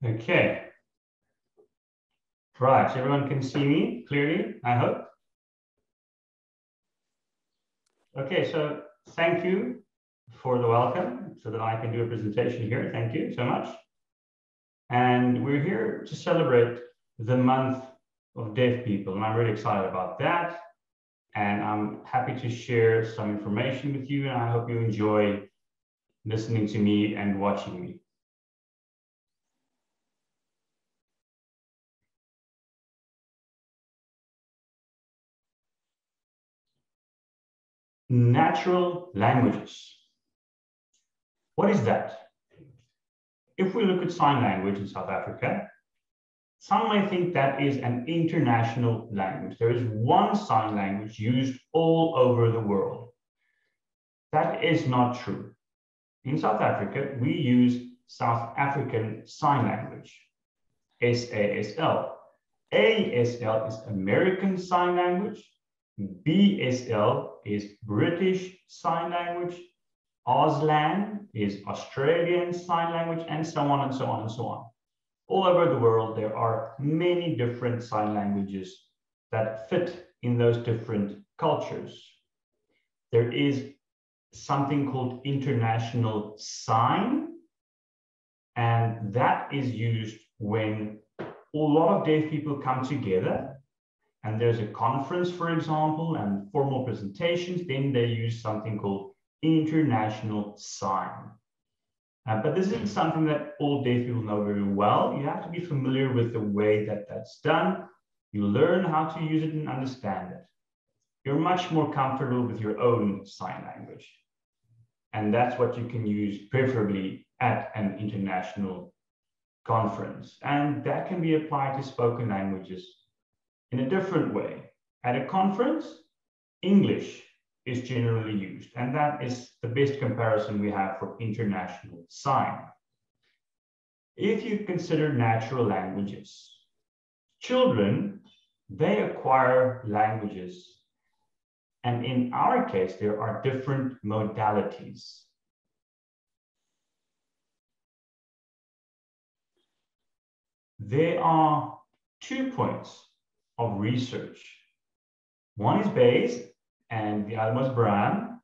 Okay. Right, everyone can see me clearly, I hope. Okay, so thank you for the welcome so that I can do a presentation here. Thank you so much. And we're here to celebrate the month of deaf people, and I'm really excited about that. And I'm happy to share some information with you, and I hope you enjoy listening to me and watching me. Natural languages. What is that? If we look at sign language in South Africa, some might think that is an international language. There is one sign language used all over the world. That is not true. In South Africa, we use South African Sign Language, SASL. ASL is American Sign Language. BSL is British Sign Language. Auslan is Australian Sign Language, and so on and so on and so on. All over the world, there are many different sign languages that fit in those different cultures. There is something called international sign, and that is used when a lot of deaf people come together and there's a conference, for example, and formal presentations, then they use something called international sign. But this isn't something that all deaf people know very well. You have to be familiar with the way that that's done. You learn how to use it and understand it. You're much more comfortable with your own sign language. And that's what you can use preferably at an international conference. And that can be applied to spoken languages in a different way. At a conference, English is generally used, and that is the best comparison we have for international sign. If you consider natural languages, children, they acquire languages, and in our case, there are different modalities. There are 2 points of research. One is Bayes, and the other was Brown,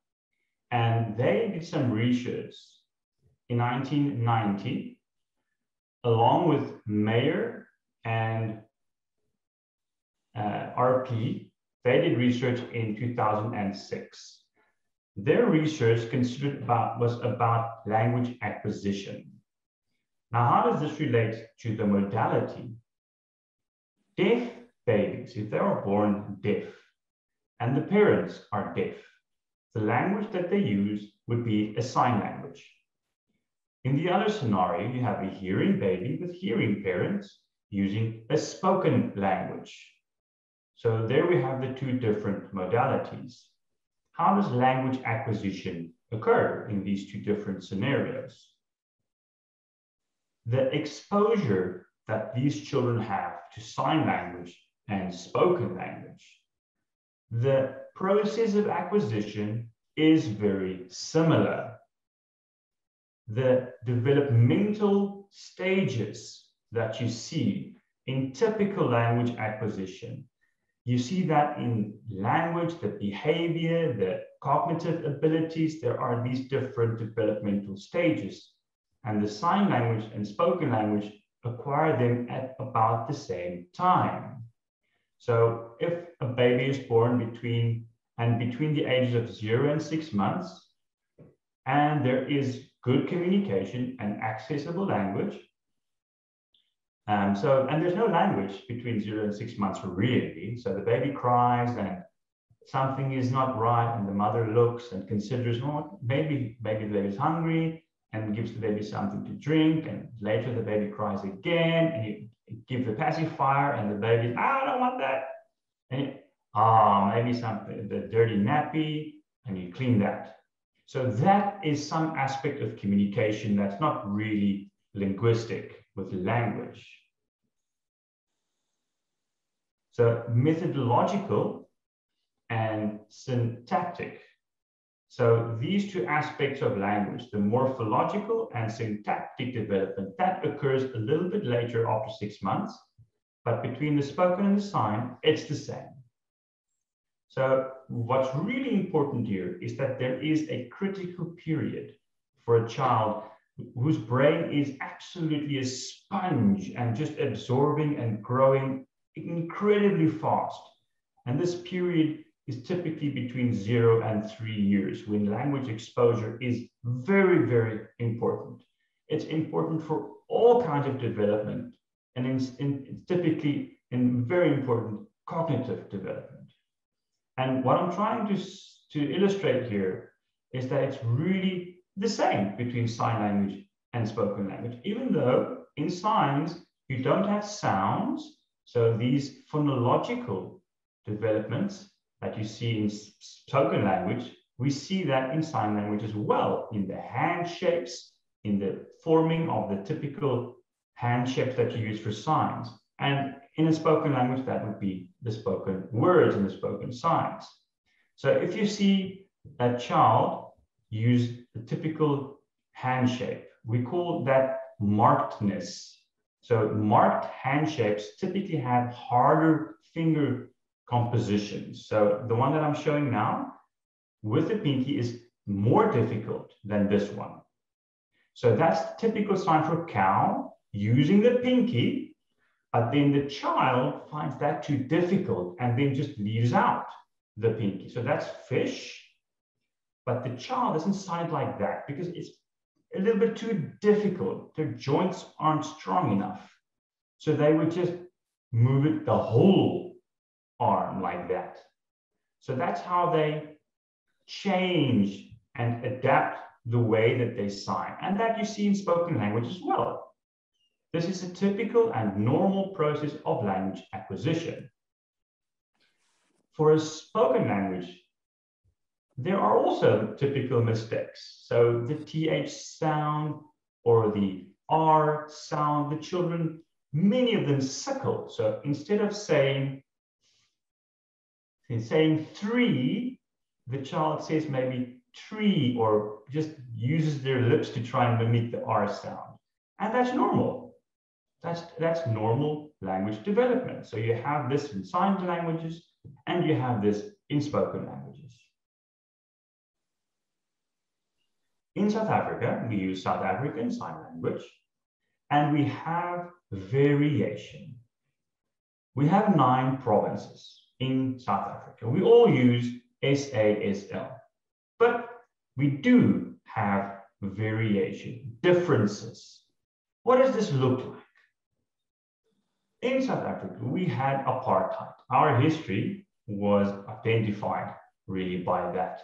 and they did some research in 1990, along with Mayer and RP. They did research in 2006. Their research was about language acquisition. Now, how does this relate to the modality? Deaf babies, if they are born deaf, and the parents are deaf, the language that they use would be a sign language. In the other scenario, you have a hearing baby with hearing parents using a spoken language. So there we have the 2 different modalities. How does language acquisition occur in these 2 different scenarios? The exposure that these children have to sign language and spoken language, the process of acquisition is very similar. The developmental stages that you see in typical language acquisition, you see that in language, the behavior, the cognitive abilities, there are these different developmental stages. And the sign language and spoken language acquire them at about the same time. So if a baby is born between the ages of 0 and 6 months, and there is good communication and accessible language, and there's no language between 0 and 6 months really. So the baby cries and something is not right, and the mother looks and considers, oh, maybe the baby's hungry, and gives the baby something to drink, and later the baby cries again, and you give the pacifier, and the baby, I don't want that. And maybe something, the dirty nappy, and you clean that. So that is some aspect of communication that's not really linguistic with language. So methodological and syntactic. So these two aspects of language, the morphological and syntactic development, that occurs a little bit later after 6 months, but between the spoken and the sign, it's the same. So what's really important here is that there is a critical period for a child whose brain is absolutely a sponge and just absorbing and growing incredibly fast. And this period is typically between 0 and 3 years, when language exposure is very, very important. It's important for all kinds of development, and it's typically very important cognitive development. And what I'm trying to illustrate here is that it's really the same between sign language and spoken language, even though in signs you don't have sounds. So these phonological developments that you see in spoken language, we see that in sign language as well, in the hand shapes, in the forming of the typical hand shapes that you use for signs. And in a spoken language, that would be the spoken words and the spoken signs. So if you see a child use the typical hand shape, we call that markedness. So marked hand shapes typically have harder finger compositions. So the one that I'm showing now with the pinky is more difficult than this one. So that's the typical sign for cow, using the pinky, but then the child finds that too difficult and then just leaves out the pinky. So that's fish, but the child doesn't sign like that because it's a little bit too difficult. Their joints aren't strong enough. So they would just move it the whole arm like that. So that's how they change and adapt the way that they sign. And that you see in spoken language as well. This is a typical and normal process of language acquisition. For a spoken language, there are also typical mistakes. So the TH sound or the R sound, the children, many of them suckle. So instead of saying 3, the child says maybe tree, or just uses their lips to try and mimic the R sound. And that's normal. That's normal language development. So you have this in sign languages and you have this in spoken languages. In South Africa, we use South African Sign Language, and we have variation. We have 9 provinces in South Africa. We all use SASL, but we do have variation, differences. What does this look like? In South Africa, we had apartheid. Our history was identified really by that.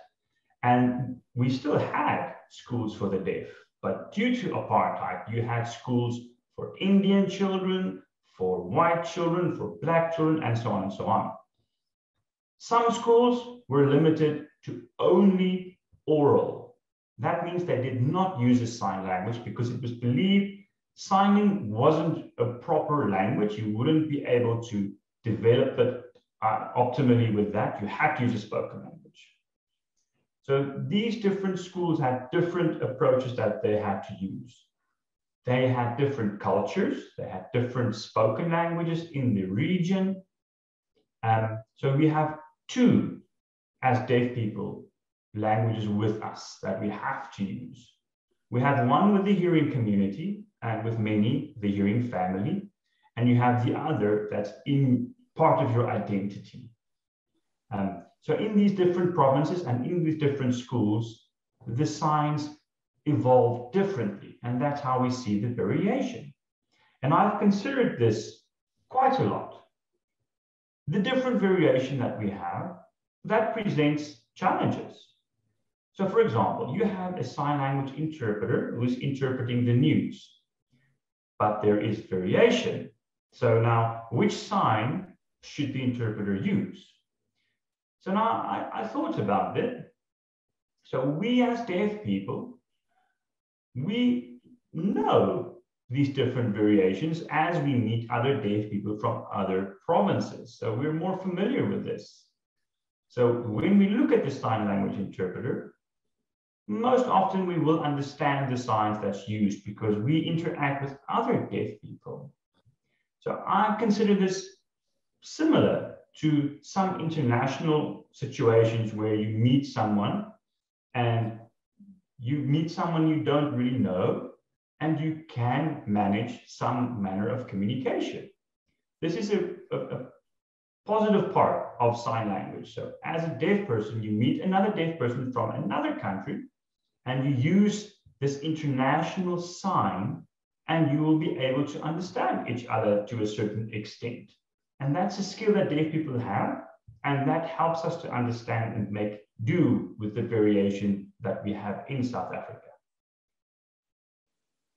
And we still had schools for the deaf, but due to apartheid, you had schools for Indian children, for white children, for black children, and so on and so on. Some schools were limited to only oral. That means they did not use a sign language because it was believed signing wasn't a proper language. You wouldn't be able to develop it optimally with that. You had to use a spoken language. So these different schools had different approaches that they had to use. They had different cultures. They had different spoken languages in the region. So we have 2, as deaf people, languages with us that we have to use. We have one with the hearing community and with many, the hearing family. And you have the other that's in part of your identity. So in these different provinces and in these different schools, the signs evolve differently. And that's how we see the variation. And I've considered this quite a lot. The different variation that we have, that presents challenges. So for example, you have a sign language interpreter who is interpreting the news, but there is variation. So now, which sign should the interpreter use? So now I thought about it. So we as deaf people, we know these different variations as we meet other deaf people from other provinces. So we're more familiar with this. So when we look at the sign language interpreter, most often we will understand the signs that's used because we interact with other deaf people. So I consider this similar to some international situations where you meet someone and you don't really know, and you can manage some manner of communication. This is a positive part of sign language. So as a deaf person, you meet another deaf person from another country, and you use this international sign, and you will be able to understand each other to a certain extent. And that's a skill that deaf people have, and that helps us to understand and make do with the variation that we have in South Africa.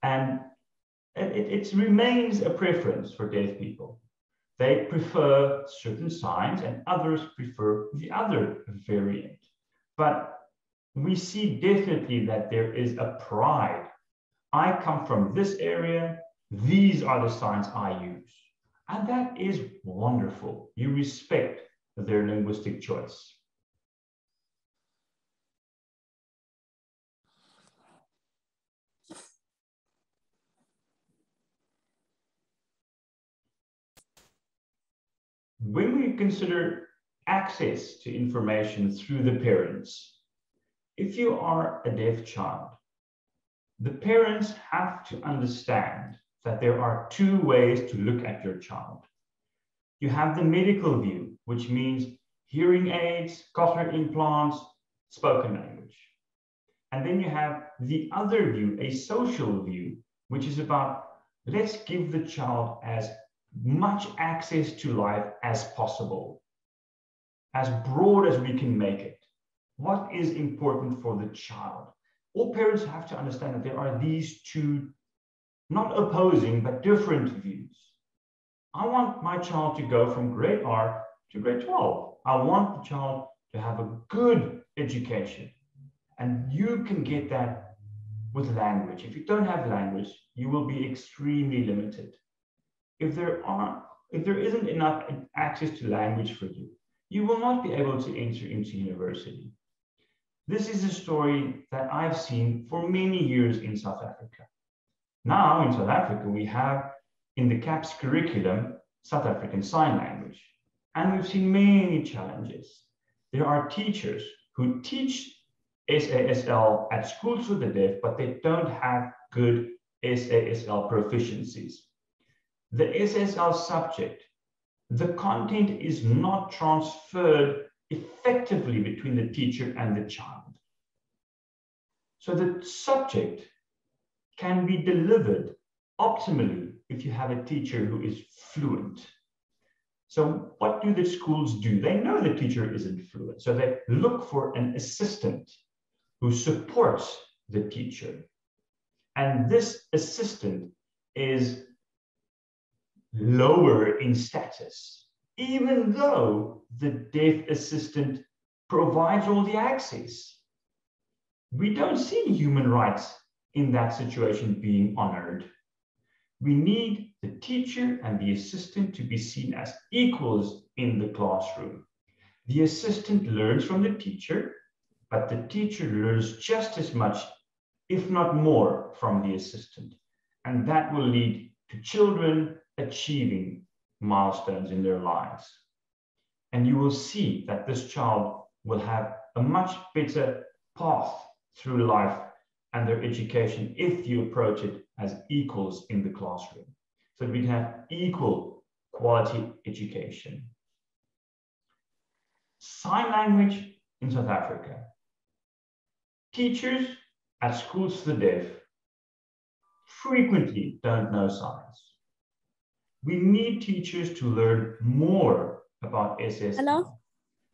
And it remains a preference for deaf people. They prefer certain signs and others prefer the other variant. But we see definitely that there is a pride. I come from this area, these are the signs I use. And that is wonderful. You respect their linguistic choice. When we consider access to information through the parents, if you are a deaf child, the parents have to understand that there are two ways to look at your child. You have the medical view, which means hearing aids, cochlear implants, spoken language. And then you have the other view, a social view, which is about let's give the child as much access to life as possible, as broad as we can make it. What is important for the child? All parents have to understand that there are these two, not opposing, but different views. I want my child to go from grade R to grade 12. I want the child to have a good education. And you can get that with language. If you don't have language, you will be extremely limited. If there isn't enough access to language for you, you will not be able to enter into university. This is a story that I've seen for many years in South Africa. Now in South Africa, we have in the CAPS curriculum, South African Sign Language. And we've seen many challenges. There are teachers who teach SASL at schools for the deaf, but they don't have good SASL proficiencies. The SASL subject, the content is not transferred effectively between the teacher and the child. So the subject can be delivered optimally if you have a teacher who is fluent. So what do the schools do? They know the teacher isn't fluent, so they look for an assistant who supports the teacher. And this assistant is lower in status, even though the deaf assistant provides all the access. We don't see human rights in that situation being honored. We need the teacher and the assistant to be seen as equals in the classroom. The assistant learns from the teacher, but the teacher learns just as much, if not more, from the assistant. And that will lead to children achieving milestones in their lives. And you will see that this child will have a much better path through life and their education if you approach it as equals in the classroom, so that we can have equal quality education. Sign language in South Africa. Teachers at schools for the deaf frequently don't know signs. We need teachers to learn more about SASL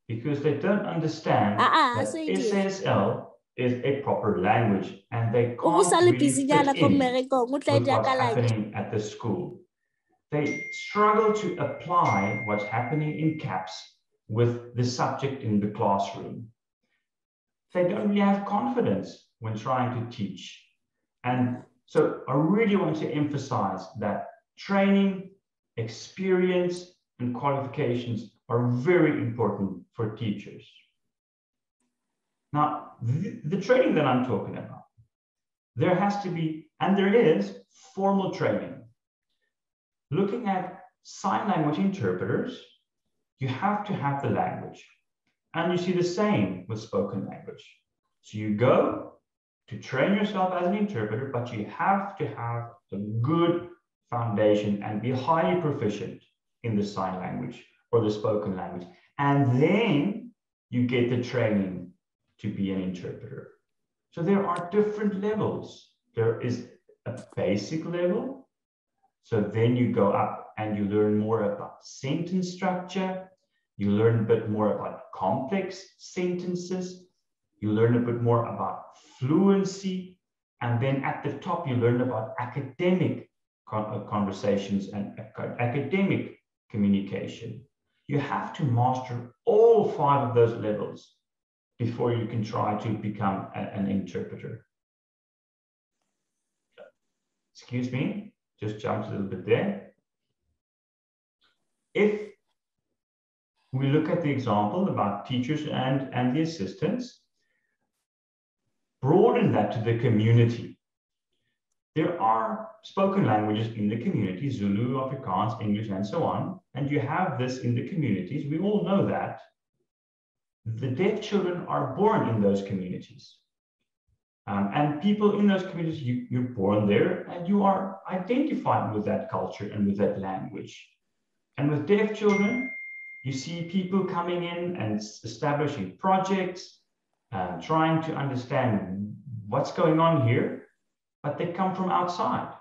because they don't understand that SASL is a proper language and they can't really fit in with what's happening at the school. They struggle to apply what's happening in CAPS with the subject in the classroom. They don't really have confidence when trying to teach. And so I really want to emphasize that training, experience, and qualifications are very important for teachers. Now, the training that I'm talking about, there has to be, and there is, formal training. Looking at sign language interpreters, you have to have the language. And you see the same with spoken language. So you go to train yourself as an interpreter, but you have to have a good foundation and be highly proficient in the sign language or the spoken language. And then you get the training to be an interpreter. So there are different levels. There is a basic level. So then you go up and you learn more about sentence structure. You learn a bit more about complex sentences. You learn a bit more about fluency. And then at the top, you learn about academic conversations and academic communication. You have to master all 5 of those levels before you can try to become an interpreter. Excuse me, just jumped a little bit there. If we look at the example about teachers and the assistants, broaden that to the community. There are spoken languages in the community, Zulu, Afrikaans, English, and so on, and you have this in the communities. We all know that. The deaf children are born in those communities. And people in those communities, you're born there and you are identified with that culture and with that language. And with deaf children, you see people coming in and establishing projects, trying to understand what's going on here, but they come from outside.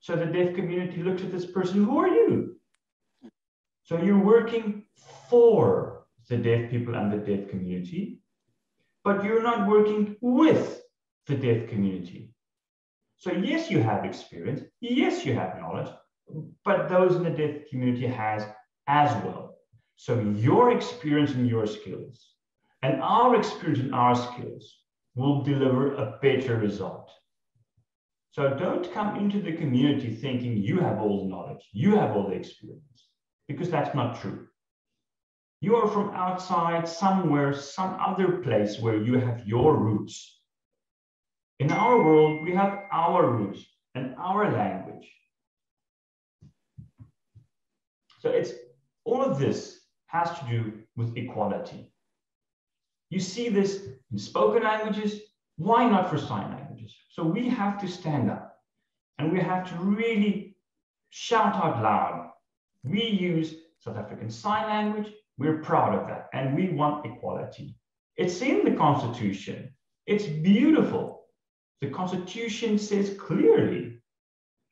So the deaf community looks at this person, who are you? So you're working for the deaf people and the deaf community, but you're not working with the deaf community. So yes, you have experience, yes, you have knowledge, but those in the deaf community has as well. So your experience and your skills and our experience and our skills will deliver a better result. So don't come into the community thinking you have all the knowledge, you have all the experience, because that's not true. You are from outside somewhere, some other place where you have your roots. In our world, we have our roots and our language. So it's all of this has to do with equality. You see this in spoken languages, why not for sign languages? So we have to stand up and we have to really shout out loud. We use South African Sign Language. We're proud of that and we want equality. It's in the Constitution. It's beautiful. The Constitution says clearly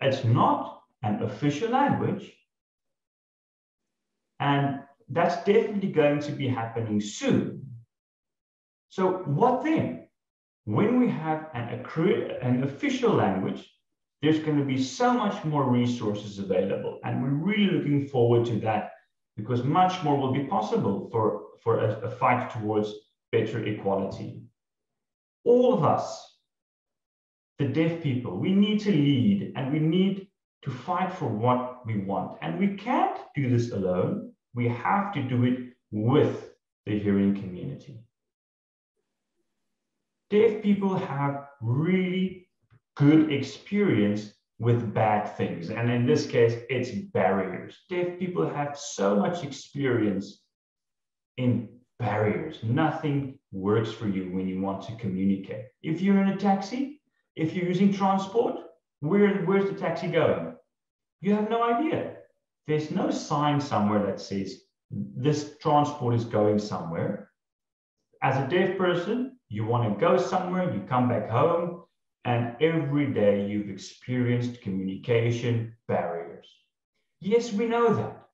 it's not an official language, and that's definitely going to be happening soon. So what then? When we have an official language, there's going to be so much more resources available, and we're really looking forward to that because much more will be possible for a fight towards better equality. All of us, the deaf people, we need to lead and we need to fight for what we want. And we can't do this alone. We have to do it with the hearing community. Deaf people have really good experience with bad things. And in this case, it's barriers. Deaf people have so much experience in barriers. Nothing works for you when you want to communicate. If you're in a taxi, if you're using transport, where's the taxi going? You have no idea. There's no sign somewhere that says this transport is going somewhere. As a deaf person, you want to go somewhere, you come back home, and every day you've experienced communication barriers. Yes, we know that.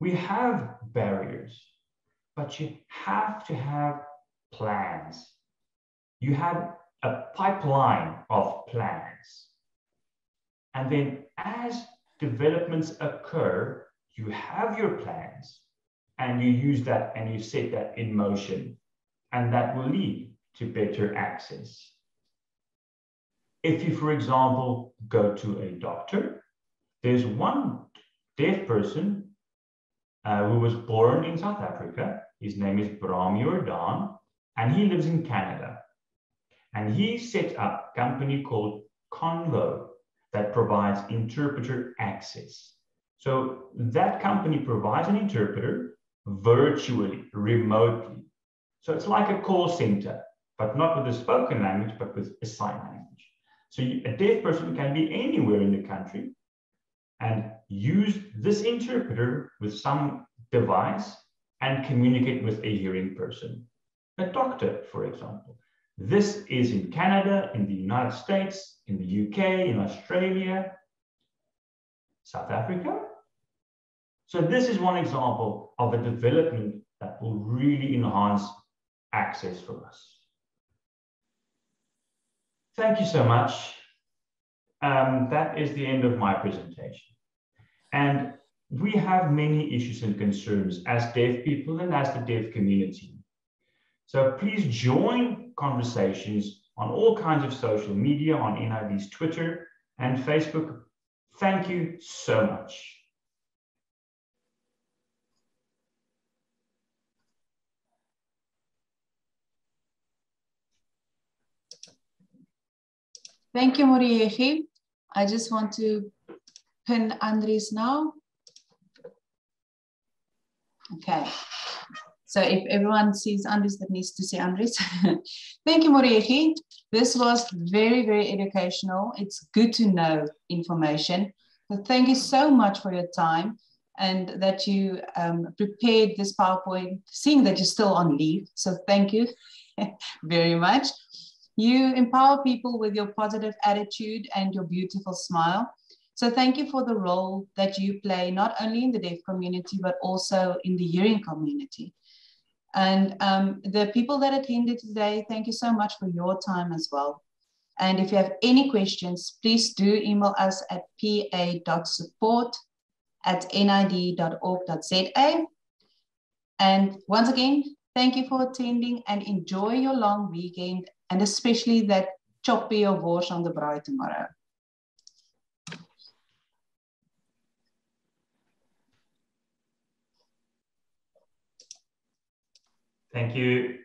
We have barriers, but you have to have plans. You have a pipeline of plans. And then as developments occur, you have your plans and you use that and you set that in motion, and that will lead to better access. If you, for example, go to a doctor, there's one deaf person who was born in South Africa. His name is Bram Jordan, and he lives in Canada. And he set up a company called Convo that provides interpreter access. So that company provides an interpreter virtually, remotely. So it's like a call center, but not with a spoken language, but with a sign language. So a deaf person can be anywhere in the country and use this interpreter with some device and communicate with a hearing person, a doctor, for example. This is in Canada, in the United States, in the UK, in Australia, South Africa. So this is one example of a development that will really enhance access for us. Thank you so much. That is the end of my presentation. And we have many issues and concerns as deaf people and as the deaf community. So please join conversations on all kinds of social media, on NID's Twitter and Facebook. Thank you so much. Thank you, Moriegi. I just want to pin Andries now. Okay. So if everyone sees Andries, that needs to see Andries. Thank you, Moriegi. This was very, very educational. It's good to know information. So thank you so much for your time and that you prepared this PowerPoint, seeing that you're still on leave. So thank you very much. You empower people with your positive attitude and your beautiful smile. So thank you for the role that you play, not only in the deaf community, but also in the hearing community. And the people that attended today, thank you so much for your time as well. And if you have any questions, please do email us at pa.support@nid.org.za. And once again, thank you for attending and enjoy your long weekend, and especially that choppy of wors on the braai tomorrow. Thank you.